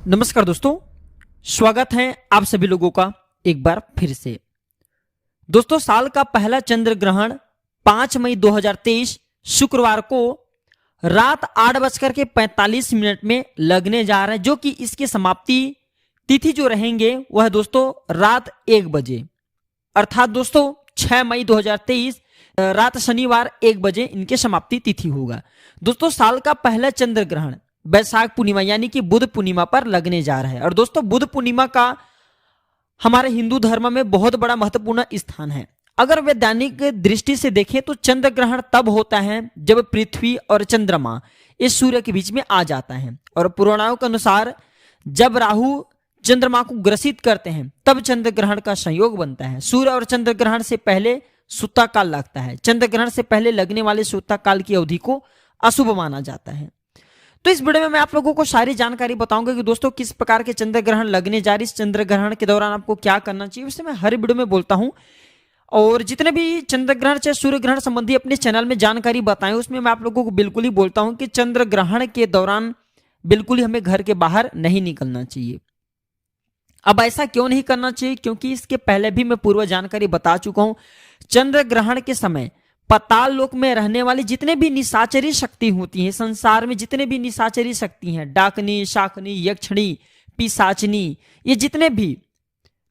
नमस्कार दोस्तों, स्वागत है आप सभी लोगों का एक बार फिर से। दोस्तों, साल का पहला चंद्र ग्रहण 5 मई 2023 शुक्रवार को रात 8:45 में लगने जा रहा है, जो कि इसकी समाप्ति तिथि जो रहेंगे वह दोस्तों रात 1 बजे, अर्थात दोस्तों 6 मई 2023 रात शनिवार 1 बजे इनके समाप्ति तिथि होगा। दोस्तों, साल का पहला चंद्र ग्रहण वैशाख पूर्णिमा यानी कि बुध पूर्णिमा पर लगने जा रहा है। और दोस्तों, बुध पूर्णिमा का हमारे हिंदू धर्म में बहुत बड़ा महत्वपूर्ण स्थान है। अगर वैज्ञानिक दृष्टि से देखें तो चंद्र ग्रहण तब होता है जब पृथ्वी और चंद्रमा इस सूर्य के बीच में आ जाता है। और पुराणों के अनुसार जब राहु चंद्रमा को ग्रसित करते हैं तब चंद्र ग्रहण का संयोग बनता है। सूर्य और चंद्र ग्रहण से पहले सूता काल लगता है। चंद्र ग्रहण से पहले लगने वाले सूता काल की अवधि को अशुभ माना जाता है। तो इस वीडियो में मैं आप लोगों को सारी जानकारी बताऊंगा कि दोस्तों किस प्रकार के चंद्र ग्रहण लगने जा रही, इस चंद्र ग्रहण के दौरान आपको क्या करना चाहिए, उससे मैं हर वीडियो में बोलता हूं। और जितने भी चंद्र ग्रहण चाहे सूर्य ग्रहण संबंधी अपने चैनल में जानकारी बताएं, उसमें मैं आप लोगों को बिल्कुल ही बोलता हूं कि चंद्र ग्रहण के दौरान बिल्कुल ही हमें घर के बाहर नहीं निकलना चाहिए। अब ऐसा क्यों नहीं करना चाहिए? क्योंकि इसके पहले भी मैं पूर्व जानकारी बता चुका हूं। चंद्र ग्रहण के समय पाताल लोक में रहने वाली जितने भी निशाचरी शक्ति होती हैं, संसार में जितने भी निशाचरी शक्ति हैं, डाकनी, शाकनी, यक्षिणी, पिशाचनी, ये जितने भी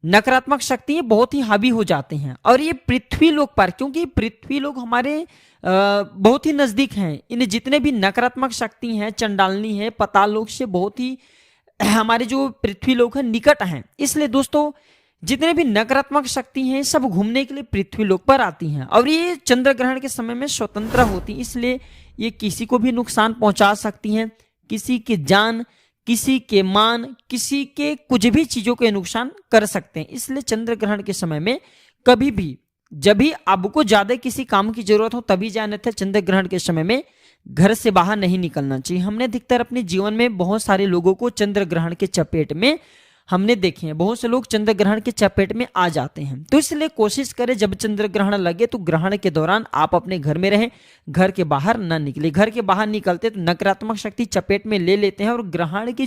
नकारात्मक शक्ति हैं बहुत ही हावी हो जाते हैं। और ये पृथ्वी लोक पर, क्योंकि पृथ्वी लोक हमारे बहुत ही नजदीक हैं, इन जितने भी नकारात्मक शक्ति हैं, चंडालनी है, पाताल लोक से बहुत ही हमारे जो पृथ्वी लोक है निकट हैं। इसलिए दोस्तों जितने भी नकारात्मक शक्ति हैं सब घूमने के लिए पृथ्वी लोक पर आती हैं। और ये चंद्र ग्रहण के समय में स्वतंत्र होती हैं, इसलिए ये किसी को भी नुकसान पहुंचा सकती हैं। किसी की जान, किसी के मान, किसी के कुछ भी चीजों के नुकसान कर सकते हैं। इसलिए चंद्र ग्रहण के समय में कभी भी, जब भी आपको ज्यादा किसी काम की जरूरत हो तभी जाना था। चंद्र ग्रहण के समय में घर से बाहर नहीं निकलना चाहिए। हमने अधिकतर अपने जीवन में बहुत सारे लोगों को चंद्र ग्रहण के चपेट में हमने देखे हैं। बहुत से लोग चंद्र ग्रहण के चपेट में आ जाते हैं। तो इसलिए कोशिश करें जब चंद्र ग्रहण लगे तो ग्रहण के दौरान आप अपने घर में रहें, घर के बाहर न निकले। घर के बाहर निकलते तो नकारात्मक शक्ति चपेट में ले लेते हैं और ग्रहण की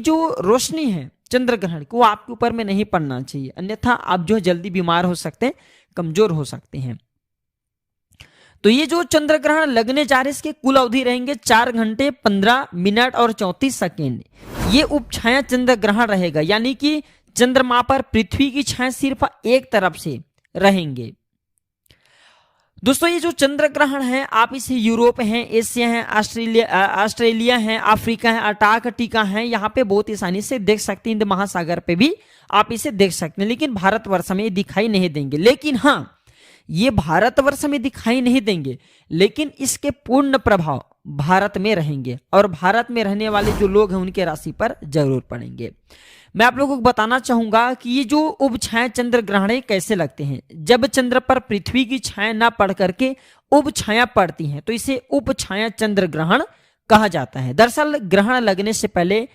जो रोशनी है चंद्र ग्रहण की, वो आपके ऊपर में नहीं पड़ना चाहिए, अन्यथा आप जो जल्दी बीमार हो सकते हैं, कमजोर हो सकते हैं। तो ये जो चंद्र ग्रहण लगने जा रहे हैं इसके कुल अवधि रहेंगे 4 घंटे 15 मिनट और 34 सेकेंड। ये उपछाया चंद्र ग्रहण रहेगा, यानी कि चंद्रमा पर पृथ्वी की छाया सिर्फ एक तरफ से रहेंगे। दोस्तों, ये जो चंद्र ग्रहण है आप इसे यूरोप है, एशिया है, ऑस्ट्रेलिया है, अफ्रीका है, अंटार्कटिका है, यहाँ पे बहुत आसानी से देख सकते हैं। हिंद महासागर पे भी आप इसे देख सकते हैं, लेकिन भारतवर्ष में दिखाई नहीं देंगे। लेकिन हाँ, ये भारतवर्ष में दिखाई नहीं देंगे, लेकिन इसके पूर्ण प्रभाव भारत में रहेंगे और भारत में रहने वाले जो लोग हैं उनके राशि पर जरूर पड़ेंगे। मैं आप लोगों को बताना चाहूंगा कि ये जो उपछाया चंद्र ग्रहण कैसे लगते हैं। जब चंद्र पर पृथ्वी की छाया ना पड़ करके उपछाया पड़ती है तो इसे उपछाया चंद्र ग्रहण कहा जाता है। दरअसल ग्रहण लगने से पहले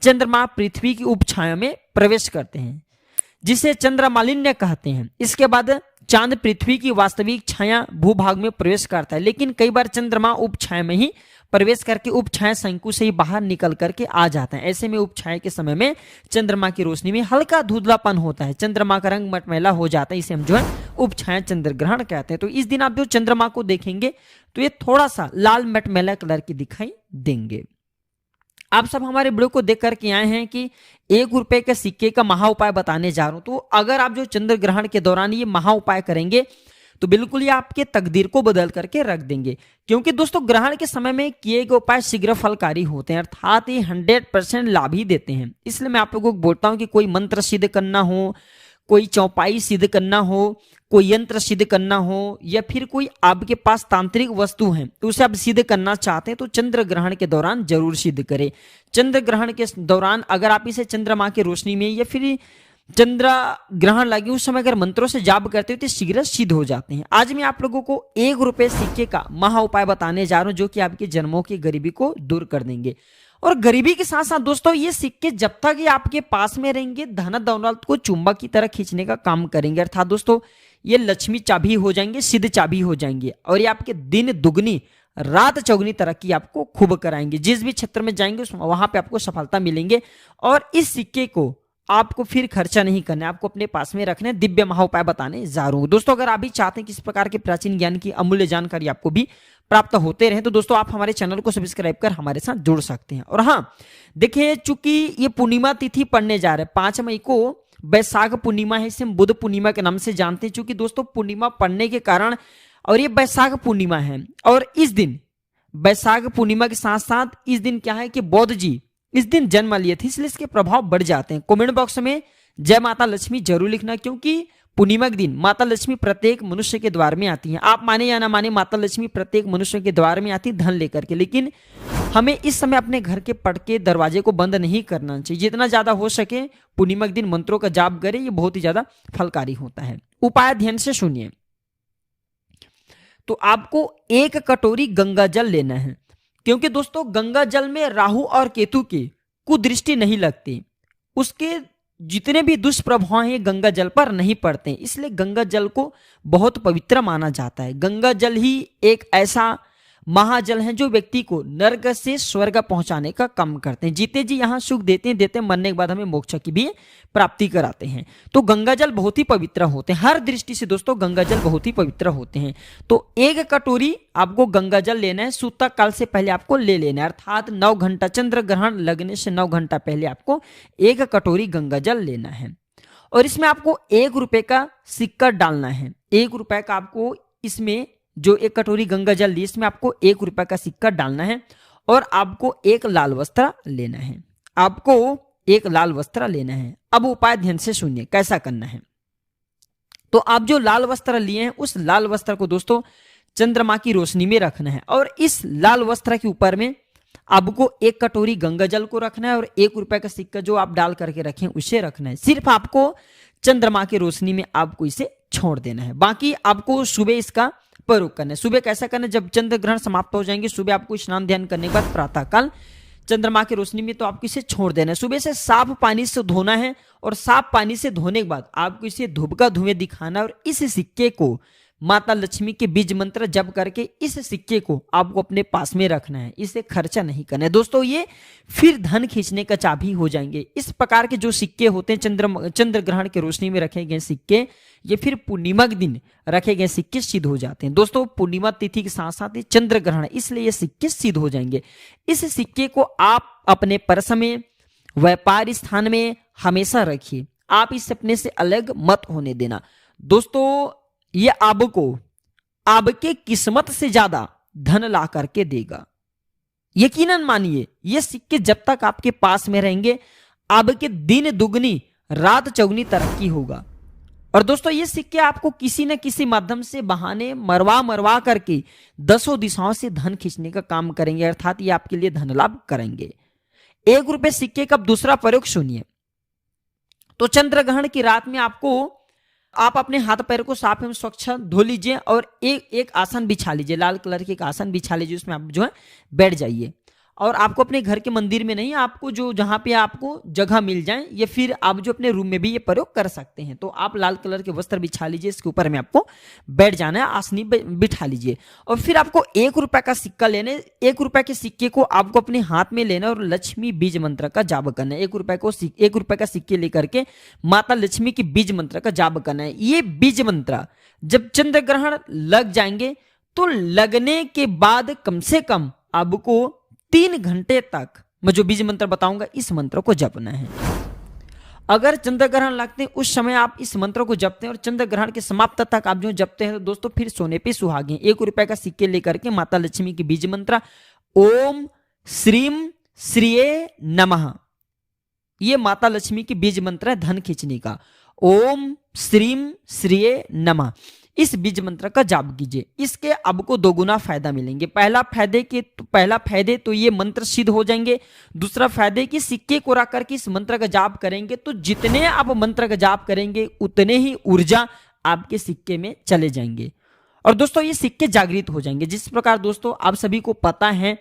चंद्रमा पृथ्वी की उपछाया में प्रवेश करते हैं, जिसे चंद्रमालिन्य कहते हैं। इसके बाद चांद पृथ्वी की वास्तविक छाया भूभाग में प्रवेश करता है, लेकिन कई बार चंद्रमा उपछाया में ही प्रवेश करके उपछाया शंकु से ही बाहर निकल करके आ जाता है। ऐसे में उपछाया के समय में चंद्रमा की रोशनी में हल्का धुंधलापन होता है, चंद्रमा का रंग मटमैला हो जाता है। इसे हम जो है उपछाया चंद्र ग्रहण कहते हैं। तो इस दिन आप जो चंद्रमा को देखेंगे तो ये थोड़ा सा लाल मटमैला कलर की दिखाई देंगे। आप सब हमारे वीडियो को देख करके आए हैं कि 1 रुपए के सिक्के का महा उपाय बताने जा रहा हूं। तो अगर आप जो चंद्र ग्रहण के दौरान ये महा उपाय करेंगे तो बिल्कुल ही आपके तकदीर को बदल करके रख देंगे। क्योंकि दोस्तों ग्रहण के समय में किए गए उपाय शीघ्र फलकारी होते हैं, अर्थात ये 100% लाभ ही देते हैं। इसलिए मैं आप लोगों को बोलता हूं कि कोई मंत्र सिद्ध करना हो, कोई चौपाई सिद्ध करना हो, कोई यंत्र सिद्ध करना हो, या फिर कोई आपके पास तांत्रिक वस्तु है तो उसे आप सिद्ध करना चाहते हैं तो चंद्र ग्रहण के दौरान जरूर सिद्ध करें। चंद्र ग्रहण के दौरान अगर आप इसे चंद्रमा की रोशनी में या फिर चंद्र ग्रहण लगे उस समय अगर मंत्रों से जाप करते हो तो शीघ्र सिद्ध हो जाते हैं। आज मैं आप लोगों को 1 रुपए सिक्के का महा उपाय बताने जा रहा हूं, जो कि आपके जन्मों की गरीबी को दूर कर देंगे। और गरीबी के साथ साथ दोस्तों ये सिक्के जब तक ये आपके पास में रहेंगे धन दौलत को चुंबक की तरह खींचने का काम करेंगे, अर्थात दोस्तों ये लक्ष्मी चाबी हो जाएंगे, सिद्ध चाबी हो जाएंगे और ये आपके दिन दुगनी रात चौगुनी तरक्की आपको खूब कराएंगे। जिस भी क्षेत्र में जाएंगे वहां पे आपको सफलता मिलेंगे। और इस सिक्के को आपको फिर खर्चा नहीं करना है, आपको अपने पास में रखना है। दिव्य महाउपाय बताने जा रहा हूं दोस्तों। अगर आप भी चाहते हैं कि इस प्रकार के प्राचीन ज्ञान की अमूल्य जानकारी आपको भी प्राप्त होते रहे तो दोस्तों आप हमारे चैनल को सब्सक्राइब कर हमारे साथ जुड़ सकते हैं। और हाँ देखिए, चूंकि ये पूर्णिमा तिथि पड़ने जा रहे हैं 5 मई को वैशाख पूर्णिमा है, इसे हम बुद्ध पूर्णिमा के नाम से जानते हैं। चूंकि दोस्तों पूर्णिमा पड़ने के कारण और ये वैशाख पूर्णिमा है, और इस दिन वैशाख पूर्णिमा के साथ साथ इस दिन क्या है कि बौद्ध जी इस दिन जन्म लिए थे, इसलिए इसके प्रभाव बढ़ जाते हैं। कमेंट बॉक्स में जय माता लक्ष्मी जरूर लिखना, क्योंकि पूर्णिमा के दिन माता लक्ष्मी प्रत्येक मनुष्य के द्वार में आती हैं। आप माने या ना माने, माता लक्ष्मी प्रत्येक मनुष्य के द्वार में आती धन लेकर के। लेकिन हमें इस समय अपने घर के पट के दरवाजे को बंद नहीं करना चाहिए। जितना ज्यादा हो सके पूर्णिमा के दिन मंत्रों का जाप करें, ये बहुत ही ज्यादा फलकारी होता है। उपाय ध्यान से सुनिए। तो आपको 1 कटोरी गंगा जल लेना है, क्योंकि दोस्तों गंगा जल में राहु और केतु की कुदृष्टि नहीं लगती, उसके जितने भी दुष्प्रभाव हैं गंगा जल पर नहीं पड़ते, इसलिए गंगा जल को बहुत पवित्र माना जाता है। गंगा जल ही एक ऐसा महाजल है जो व्यक्ति को नरक से स्वर्ग पहुंचाने का काम करते हैं। जीते जी यहाँ सुख देते हैं, देते मरने के बाद हमें मोक्ष की भी प्राप्ति कराते हैं। तो गंगा जल बहुत ही पवित्र होते हैं, हर दृष्टि से दोस्तों गंगा जल बहुत ही पवित्र होते हैं। तो 1 कटोरी आपको गंगा जल लेना है, सूतक काल से पहले आपको ले लेना है, अर्थात 9 घंटा चंद्र ग्रहण लगने से 9 घंटा पहले आपको 1 कटोरी गंगा जल लेना है। और इसमें आपको 1 रुपए का सिक्का डालना है। 1 रुपए का आपको इसमें जो 1 कटोरी गंगा जल ली इसमें आपको 1 रुपए का सिक्का डालना है। और आपको 1 लाल वस्त्र लेना है, आपको 1 लाल वस्त्र लेना है। अब उपाय ध्यान से सुनिए कैसा करना है। तो आप जो लाल वस्त्र लिए हैं उस लाल वस्त्र को दोस्तों चंद्रमा की रोशनी में रखना है, और इस लाल वस्त्र के ऊपर में आपको 1 कटोरी गंगा जल को रखना है और 1 रुपए का सिक्का जो आप डाल करके रखें उसे रखना है। सिर्फ आपको चंद्रमा की रोशनी में आपको इसे छोड़ देना है। बाकी आपको सुबह इसका प्रयोग करना है। सुबह कैसा करना है, जब चंद्र ग्रहण समाप्त हो जाएंगे सुबह आपको स्नान ध्यान करने के बाद प्रातः काल चंद्रमा की रोशनी में तो आपको इसे छोड़ देना है। सुबह से साफ पानी से धोना है, और साफ पानी से धोने के बाद आपको इसे धूप का धुएं दिखाना है। और इस सिक्के को माता लक्ष्मी के बीज मंत्र जप करके इस सिक्के को आपको अपने पास में रखना है, इसे खर्चा नहीं करना है। दोस्तों ये फिर धन खींचने का चाबी हो जाएंगे। इस प्रकार के जो सिक्के होते हैं चंद्र ग्रहण के रोशनी में रखे गए सिक्के, ये फिर पूर्णिमा के दिन रखे गए सिक्के सिद्ध हो जाते हैं। दोस्तों पूर्णिमा तिथि के साथ साथ ये चंद्र ग्रहण है, इसलिए ये सिक्के सिद्ध हो जाएंगे। इस सिक्के को आप अपने पर्स में, व्यापार स्थान में हमेशा रखिए। आप इसे अपने से अलग मत होने देना। दोस्तों ये आपको आपके किस्मत से ज्यादा धन ला करके देगा। यकीनन मानिए, ये सिक्के जब तक आपके पास में रहेंगे आपके दिन दुगनी रात चौगुनी तरक्की होगा। और दोस्तों ये सिक्के आपको किसी न किसी माध्यम से बहाने मरवा करके 10 दिशाओं से धन खींचने का काम करेंगे, अर्थात ये आपके लिए धन लाभ करेंगे। 1 रुपए सिक्के का दूसरा प्रयोग सुनिए। तो चंद्र ग्रहण की रात में आप अपने हाथ पैर को साफ एवं स्वच्छ धो लीजिए और एक आसन बिछा लीजिए, लाल कलर के एक आसन बिछा लीजिए, उसमें आप जो है बैठ जाइए। और आपको अपने घर के मंदिर में नहीं, आपको जो जहां पे आपको जगह मिल जाए, या फिर आप जो अपने रूम में भी ये प्रयोग कर सकते हैं। तो आप लाल कलर के वस्त्र बिछा लीजिए, इसके ऊपर में आपको बैठ जाना है, आसनी बिठा लीजिए। और फिर आपको 1 रुपए का सिक्का लेने, 1 रुपए के सिक्के को आपको अपने हाथ में लेना और लक्ष्मी बीज मंत्र का जाप करना है। 1 रुपए का सिक्के लेकर के माता लक्ष्मी की बीज मंत्र का जाप करना है। ये बीज मंत्र जब चंद्र ग्रहण लग जाएंगे तो लगने के बाद कम से कम आपको 3 घंटे तक मैं जो बीज मंत्र बताऊंगा इस मंत्र को जपना है। अगर चंद्र ग्रहण लगते हैं उस समय आप इस मंत्र को जपते हैं और चंद्र ग्रहण के समाप्त तक आप जो जपते हैं तो दोस्तों फिर सोने पे सुहागे। 1 रुपए का सिक्के लेकर के माता लक्ष्मी की बीज मंत्र ओम श्रीम श्रीये नमः, ये माता लक्ष्मी की बीज मंत्र है धन खींचने का। ओम श्रीम श्रीये नमः, इस बीज मंत्र का जाप कीजिए। इसके आपको 2 गुना फायदा मिलेंगे। पहला फायदे तो ये मंत्र सिद्ध हो जाएंगे। दूसरा फायदे कि सिक्के को रख करके इस मंत्र का जाप करेंगे तो जितने आप मंत्र का जाप करेंगे उतने ही ऊर्जा आपके सिक्के में चले जाएंगे। और दोस्तों ये सिक्के जागृत हो जाएंगे। जिस प्रकार दोस्तों आप सभी को पता है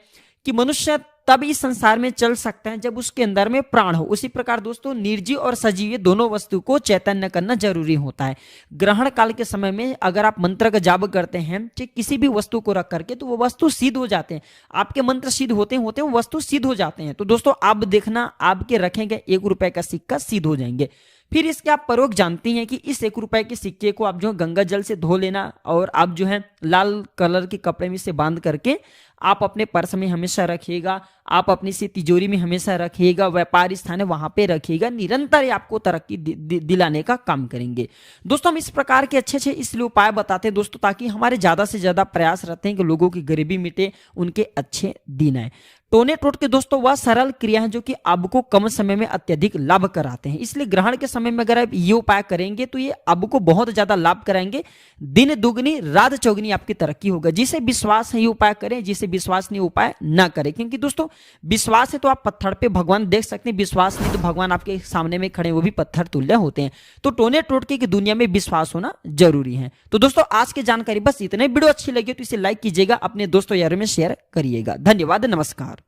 कि मनुष्य तब इस संसार में चल सकता है जब उसके अंदर में प्राण हो। उसी प्रकार दोस्तों निर्जीव और सजीव ये दोनों वस्तु को चैतन्य करना जरूरी होता है। ग्रहण काल के समय में अगर आप मंत्र का जाप करते हैं ठीक किसी भी वस्तु को रख करके तो वो वस्तु सिद्ध हो जाते हैं। आपके मंत्र सिद्ध होते होते वो वस्तु सिद्ध हो जाते हैं। तो दोस्तों आप देखना आपके रखे गए 1 रुपए का सिक्का सिद्ध हो जाएंगे। फिर इसके आप प्रयोग जानती हैं कि इस 1 रुपए के सिक्के को आप जो है गंगा जल से धो लेना और आप जो है लाल कलर के कपड़े में से बांध करके आप अपने पर्स में हमेशा रखिएगा, आप अपनी सी तिजोरी में हमेशा रखिएगा, व्यापारी स्थान है वहां पे रखिएगा। निरंतर आपको तरक्की दिलाने का काम करेंगे। दोस्तों हम इस प्रकार के अच्छे इसलिए उपाय बताते हैं दोस्तों ताकि हमारे ज्यादा से ज्यादा प्रयास रहते हैं कि लोगों की गरीबी मिटे, उनके अच्छे दिन आए। टोने टोट के दोस्तों वह सरल क्रिया है जो कि आपको कम समय में अत्यधिक लाभ कराते हैं। इसलिए ग्रहण के समय में अगर आप ये उपाय करेंगे तो ये आपको बहुत ज्यादा लाभ कराएंगे। दिन दुगनी रात चौगनी आपकी तरक्की होगा। जिसे विश्वास है ये उपाय करें, जिसे विश्वास नहीं उपाय ना करें। क्योंकि दोस्तों विश्वास है तो आप पत्थर पे भगवान देख सकते हैं, विश्वास नहीं तो भगवान आपके सामने में खड़े वो भी पत्थर तुल्य होते हैं। तो टोने टोटके की दुनिया में विश्वास होना जरूरी है। तो दोस्तों आज की जानकारी बस इतने। वीडियो अच्छी लगी तो इसे लाइक कीजिएगा, अपने दोस्तों यारों में शेयर करिएगा। धन्यवाद, नमस्कार।